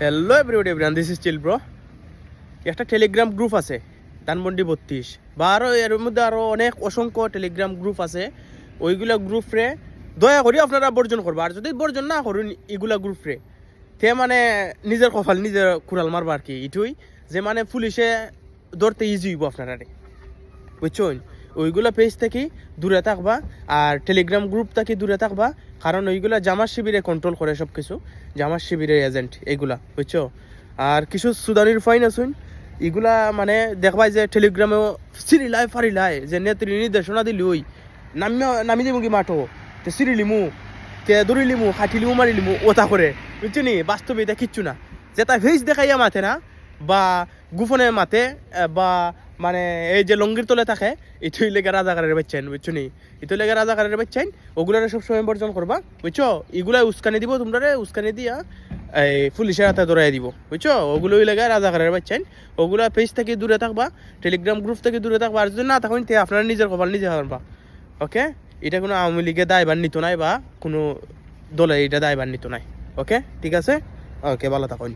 Hello everyone, this is chill bro. একটা Telegram group আছে ধানমন্ডি 32 বা আরও এর মধ্যে আরও অনেক অসংখ্য টেলিগ্রাম গ্রুপ আছে। ওইগুলা গ্রুপরে দয়া করি আপনারা বর্জন করবা, আর যদি বর্জন না করুন এগুলা গ্রুপরে তে মানে নিজের কপাল নিজের কুড়াল মারবা আর কি। এটুই যে মানে পুলিশে ধরতে ইজি হইব আপনারা, বুঝছেন? ওইগুলা পেজ থেকে দূরে থাকবা আর টেলিগ্রাম গ্রুপ থেকে দূরে থাকবা, কারণ ওইগুলা জামাত শিবিরে কন্ট্রোল করে সব কিছু, জামাত শিবিরের এজেন্ট এইগুলা, বুঝছো? আর কিছু সুদানির ফাইন আসুন, এগুলা মানে দেখবাই যে টেলিগ্রামেও সিরিলাই ফারিলাই যে নেত্রী নির্দেশনা দিলি ওই নামি দিমু কি মাঠো তে সিরিলিমু তে দৌড়িলিমু খাটিলিমু মারিলিমু ওটা করে, বুঝছো নি? বাস্তবে এটা কিচ্ছু না। যেটা ফেস দেখাইয়া মাথে না বা গুফনে মাথে বা মানে এই যে লঙ্গির তলে থাকে, এটাই লেগে রাজাকারের বাচ্চাইন, বুঝছো নি? এটাই লেগে রাজাকারের বাচ্চাইন। ওগুলারে সবসময় বর্জন করবা, বুঝছো? এগুলাই উস্কানি দিব, তোমরা উস্কানি দিয়া এই পুলিশের হাতে ধরাই দিব, বুঝছো? ওগুলোই লেগে রাজাকারের বাচ্চাইন। ওগুলা পেজ থেকে দূরে থাকবা, টেলিগ্রাম গ্রুপ থেকে দূরে থাকবা। আর যদি না থাকুন তে আপনারা নিজের কপাল নিজে হারবা, ওকে? এটা কোনো আওয়ামী লীগের দায়ভার নিত নাই বা কোনো দলে এটা দায়ভার নিত নাই, ওকে? ঠিক আছে, ওকে, ভালো থাকুন।